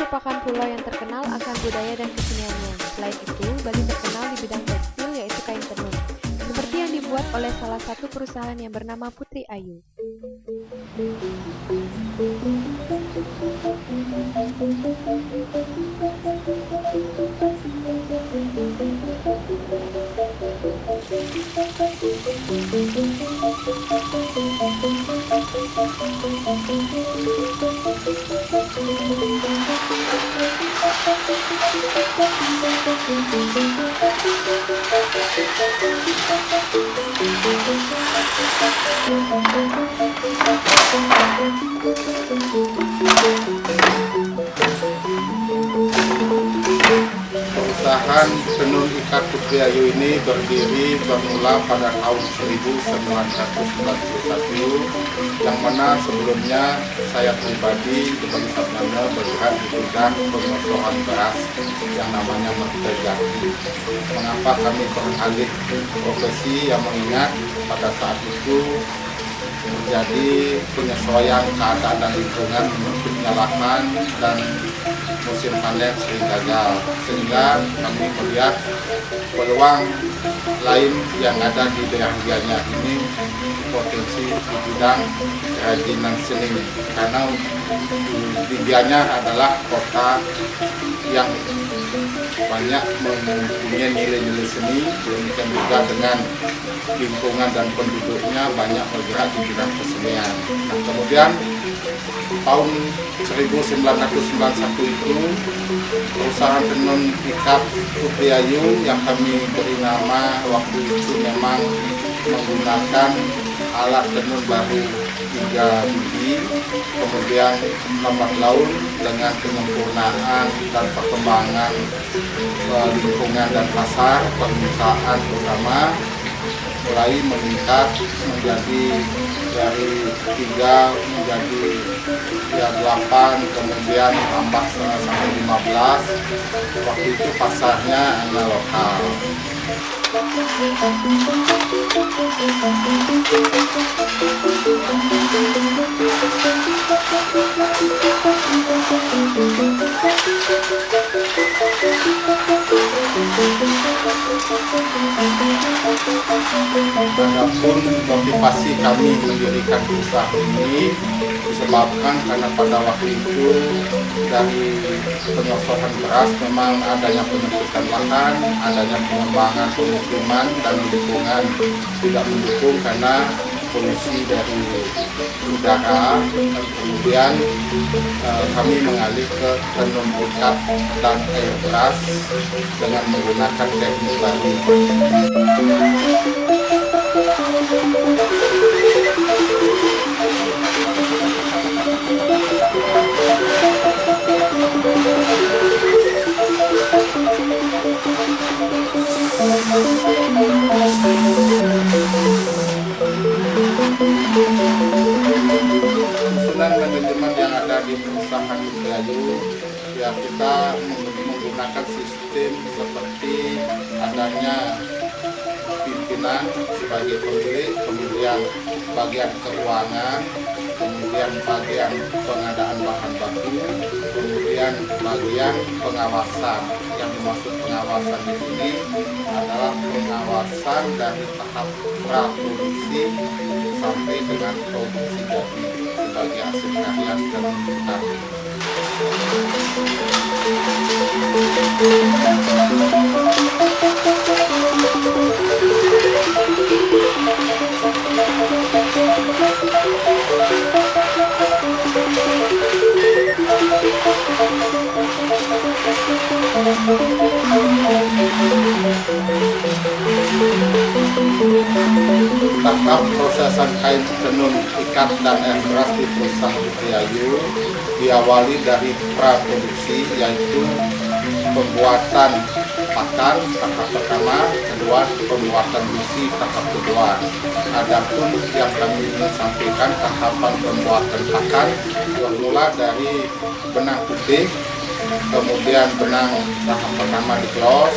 merupakan pulau yang terkenal akan budaya dan keseniannya. Selain itu, Bali terkenal di bidang tekstil yaitu kain tenun, seperti yang dibuat oleh salah satu perusahaan yang bernama Putri Ayu. Perusahaan tenun ikat Putri Ayu ini berdiri bermula pada tahun 1991, yang mana sebelumnya saya pribadi sebagai Sabnana bergerak di bidang pengosoran beras yang namanya Mertajati. Mengapa kami beralih profesi, yang mengingat pada saat itu menjadi penyesuaian keadaan dan lingkungan menyempitnya lahan dan musim panen sering gagal, sehingga kami melihat peluang lain yang ada di daerah Gianyar ini potensi di bidang kerajinan seni, karena di Gianyar adalah kota yang banyak mempunyai nilai-nilai seni, demikian juga dengan lingkungan dan penduduknya banyak bergerak di bidang kesenian. Nah, kemudian tahun 1991 itu perusahaan tenun ikat Putri Ayu yang kami beri nama waktu itu memang menggunakan alat tenun baru 3 biji, kemudian lambat laun dengan penyempurnaan dan perkembangan lingkungan dan pasar, permintaan terutama mulai meningkat menjadi dari 3 menjadi 8, kemudian tambah sampai 15. Waktu itu pasarnya hanya lokal. Adapun motivasi kami mendirikan usaha ini disebabkan karena pada waktu itu dari pengosoran beras memang adanya penyempitan lahan, adanya pengembangan pemukiman dan lingkungan tidak mendukung karena polusi dari udara, dan kemudian kami mengalih ke tenun ikat dan air beras dengan menggunakan teknik baru. Susunan manajemen yang ada di perusahaan Putri Ayu, ya kita menggunakan sistem seperti adanya pimpinan sebagai pemilik, kemudian bagian keuangan, kemudian bagian pengadaan bahan baku, kemudian bagian pengawasan. Yang dimaksud pengawasan di sini adalah pengawasan dari tahap praproduksi sampai dengan produksi jadi sebagai hasil karya dan bentukan. Tahap prosesan kain tenun ikat dan air beras di perusahaan Putri Ayu diawali dari praproduksi, yaitu pembuatan pakan tahap pertama, kedua pembuatan busi tahap kedua. Adapun yang kami ingin sampaikan tahapan pembuatan pakan bermula dari benang putih, kemudian benang tahap pertama dikelos.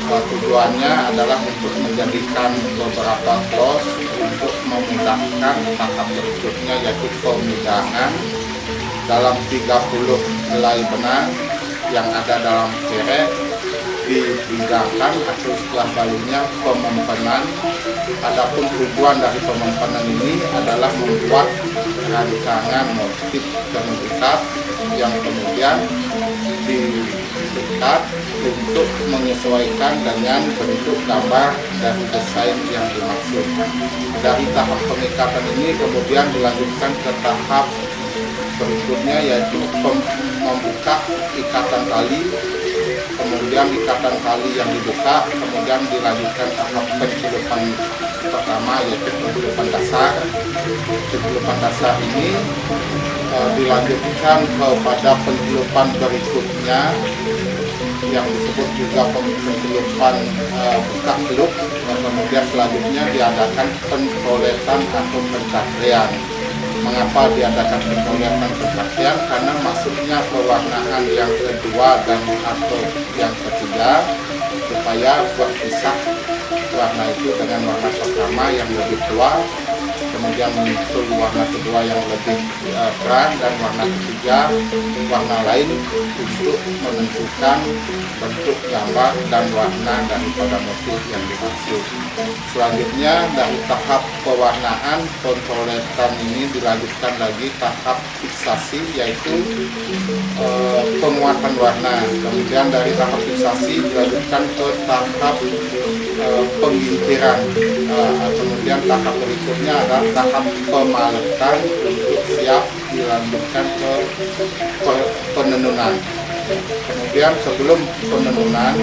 Tujuannya adalah untuk menjadikan beberapa klos untuk memudahkan tahap berikutnya, yaitu pemidangan. dalam 30 helai benang yang ada dalam kerek dibidangkan atau istilah balunya pemempenan. Adapun tujuan dari pemempenan ini adalah membuat rancangan motif tenun ikat yang kemudian diikat untuk menyesuaikan dengan bentuk gambar dan desain yang dimaksud. Dari tahap pengikatan ini kemudian dilanjutkan ke tahap berikutnya, yaitu membuka ikatan tali. Kemudian ikatan tali yang dibuka, kemudian dilanjutkan tahap penculupan pertama, yaitu penculupan dasar. Penculupan dasar ini dilanjutkan kepada penculupan berikutnya yang disebut juga penculupan buka celup. Kemudian selanjutnya diadakan pencoletan atau pencatrian. Mengapa diadakan pencoletan pencatrian? Karena masuknya pewarnaan yang kedua dan atau yang ketiga supaya berpisah warna itu dengan warna pertama yang lebih tua, kemudian muncul warna kedua yang lebih terang, dan warna ketiga warna lain untuk menentukan bentuk gambar dan warna daripada motif yang dimaksud. Selanjutnya dari tahap pewarnaan pencoletan ini dilanjutkan lagi tahap fiksasi, yaitu penguatan warna. Kemudian dari tahap fiksasi dilanjutkan ke tahap penggintiran. Kemudian tahap berikutnya adalah tahap pemaletan untuk siap dilanjutkan ke penenunan. Kemudian sebelum penenunan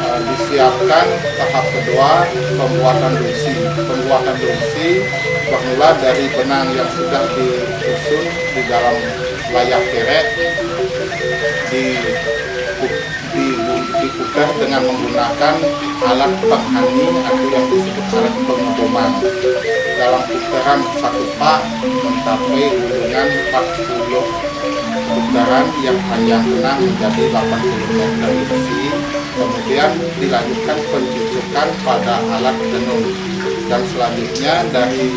disiapkan tahap kedua, pembuatan dunsi. Pembuatan dunsi bermula dari benang yang sudah disusun di dalam layak kerek, diputar dengan menggunakan alat penghani atau yang disebut alat pengodoman. Dalam putaran satu pak mencapai gulungan 40 putaran yang panjang benang menjadi 80 meter besi. Kemudian dilanjutkan pencucukan pada alat tenun, dan selanjutnya dari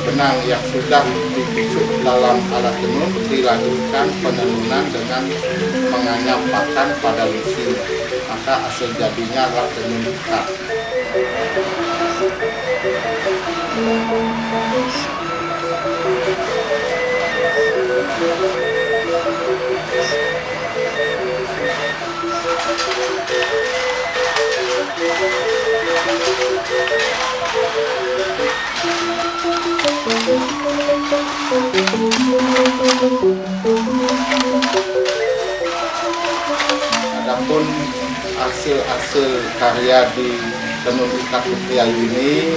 benang yang sudah dicucuk dalam alat tenun dilanjutkan penenunan dengan menganyampakan pada besi. Maka hasil jadinya adalah tenun ikat. Adapun hasil-hasil karya di tenun ikat Putri Ayu ini,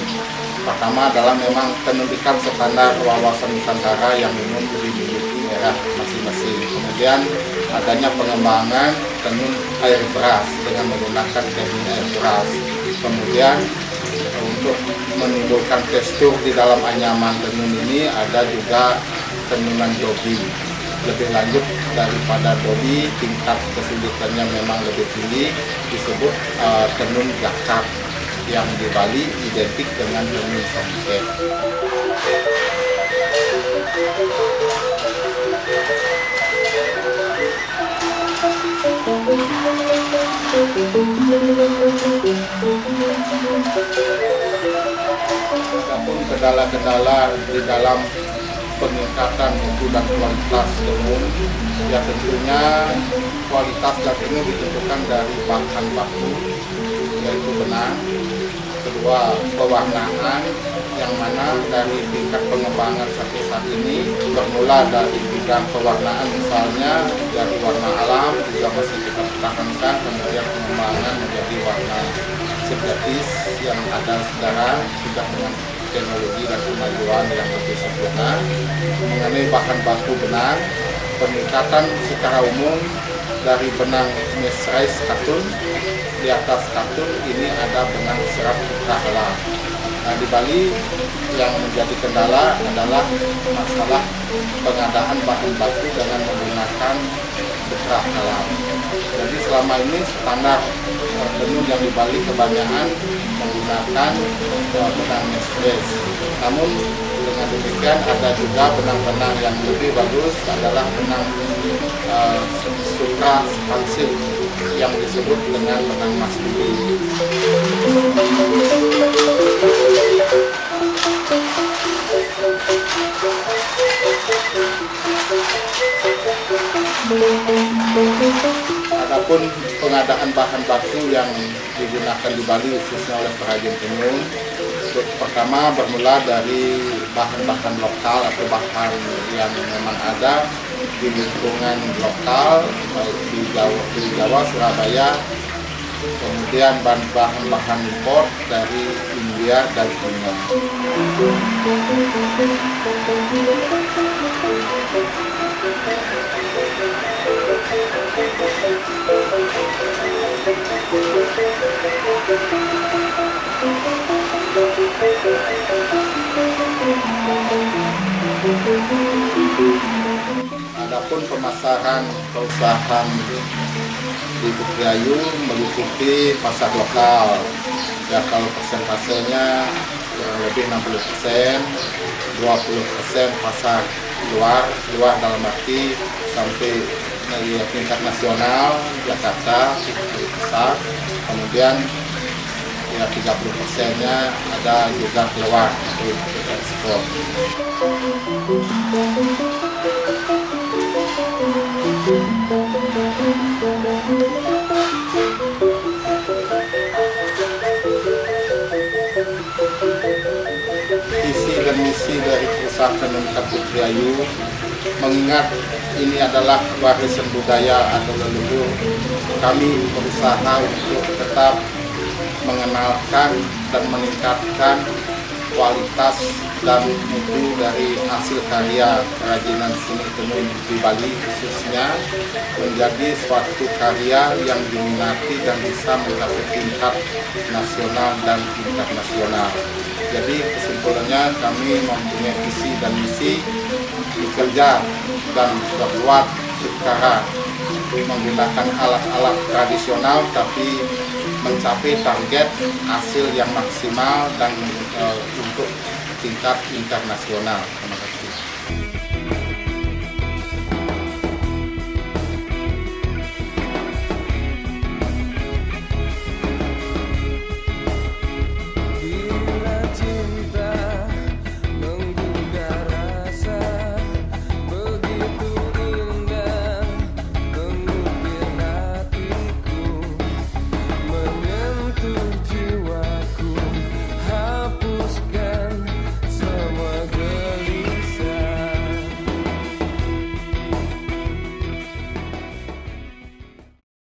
pertama adalah memang tenun ikat standar wawasan Nusantara yang umum dimiliki merah masing-masing. Kemudian adanya pengembangan tenun air beras dengan menggunakan teknik air beras. Kemudian untuk menimbulkan tekstur di dalam anyaman tenun ini ada juga tenunan dobi. Lebih lanjut daripada dobi, tingkat kesulitannya memang lebih tinggi, disebut tenun gakap, yang di Bali identik dengan tenun songket. Adapun kendala-kendala di dalam peningkatan mutu dan kualitas tenun, ya tentunya kualitas dan tenun ditentukan dari bahan baku, yaitu benang. Kedua, pewarnaan, yang mana dari tingkat pengembangan sampai saat ini bermula dari bidang pewarnaan, misalnya dari warna alam juga masih kita pertahankan, kemudian pengembangan menjadi warna sintetis yang ada sekarang sudah dengan teknologi dan kemajuan yang lebih sempurna. Mengenai bahan baku benang, peningkatan secara umum dari benang mesrais katun, di atas katun ini ada benang serat putra alam. Nah, di Bali yang menjadi kendala adalah masalah pengadaan bahan baku dengan menggunakan putra alam. Jadi selama ini standar tenun yang di Bali kebanyakan menggunakan benang mestress. Namun dengan demikian ada juga benang-benang yang lebih bagus adalah benang sutra spansil yang disebut dengan benang masturi. Adapun pengadaan bahan baku yang digunakan di Bali khususnya oleh perajin tenun, pertama bermula dari bahan-bahan lokal atau bahan yang memang ada di lingkungan lokal, baik di Jawa, Surabaya, kemudian bahan-bahan impor dari India dan China. Adapun pemasaran perusahaan di Bukrayu meliputi pasar lokal. Ya, kalau persentasenya kurang lebih 60%, 20% pasar luar dalam arti sampai tingkat nasional Jakarta besar, kemudian ya 30%-nya ada juga keluar untuk ekspor. Visi dan misi dari perusahaan tenun Bukrayu mengingat ini adalah warisan budaya atau leluhur, kami berusaha untuk tetap mengenalkan dan meningkatkan kualitas dan mutu dari hasil karya kerajinan seni tenun di Bali khususnya menjadi suatu karya yang diminati dan bisa mencapai tingkat nasional dan internasional. Jadi kesimpulannya kami mempunyai visi dan misi bekerja dan berbuat secara menggunakan alat-alat tradisional tapi mencapai target hasil yang maksimal dan untuk tingkat internasional. Terima kasih.